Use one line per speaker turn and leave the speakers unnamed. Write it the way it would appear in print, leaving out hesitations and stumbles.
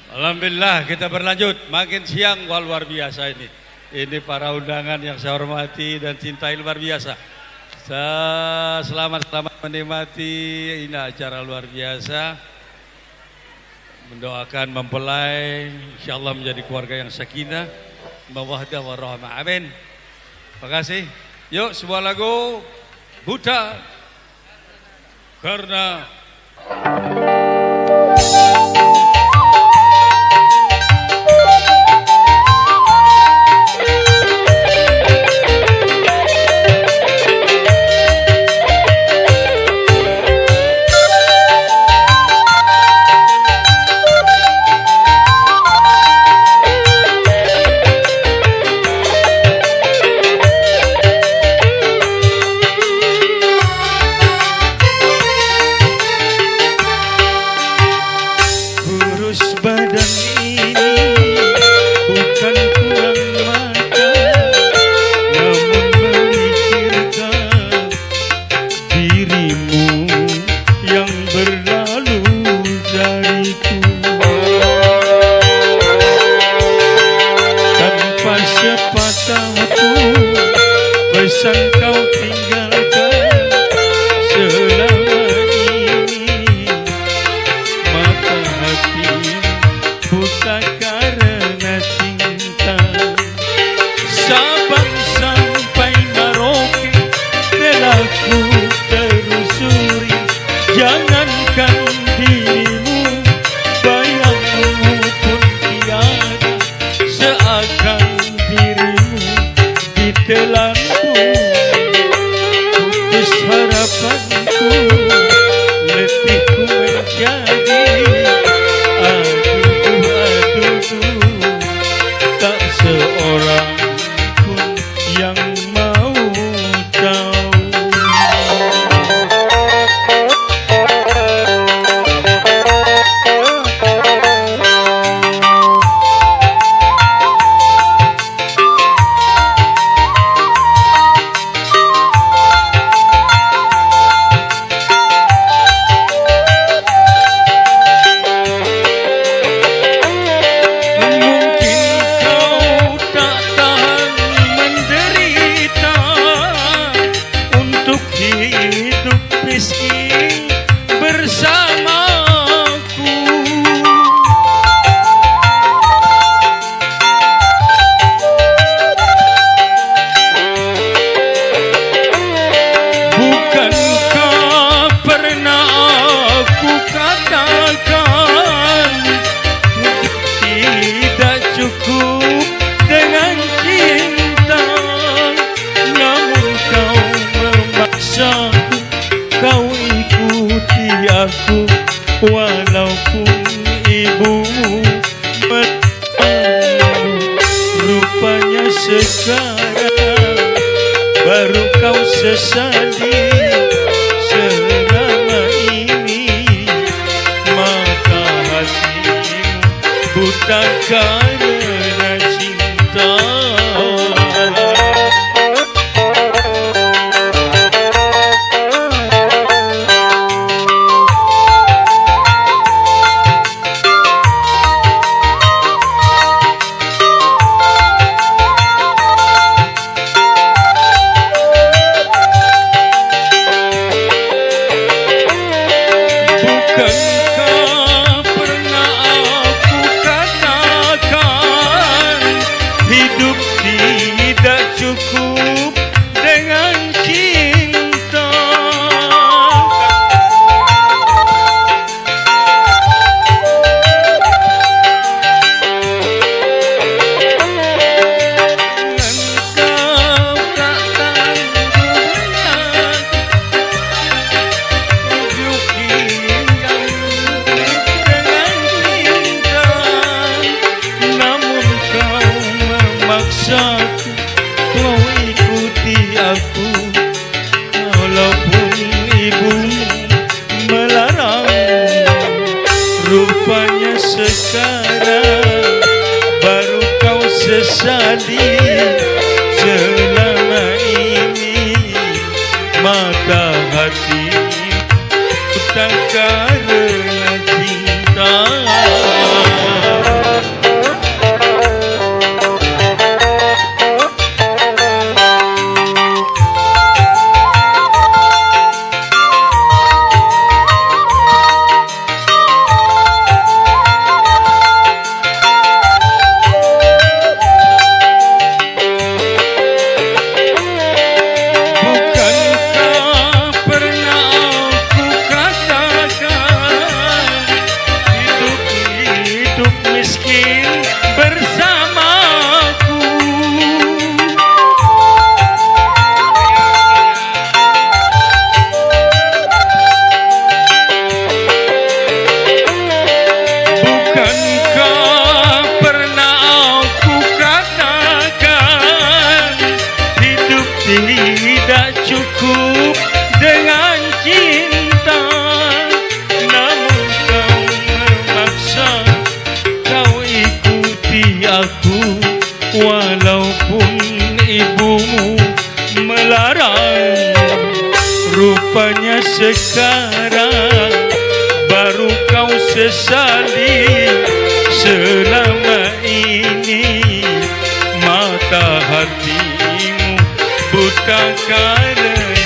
Alhamdulillah kita berlanjut. Makin siang luar biasa ini. Ini para undangan yang saya hormati dan cintai luar biasa. Selamat menikmati ini acara luar biasa. Mendoakan mempelai insyaallah menjadi keluarga yang sakinah, mawaddah warahmah. Amin. Terima kasih. Yuk sebuah lagu Buta Karena
walaupun ibumu rupanya sekarang baru kau sesali selama ini, maka hatimu buta karena cinta. Rupanya sekarang baru kau sesali selama ini, maka hatimu tak karena cinta. Bukankah pernah aku katakan hidup tidak cukup dengan cinta, namun kau memaksa, kau ikuti aku walaupun ibumu melarang. Rupanya sekarang baru kau sesali selama ini mata hatimu buta karena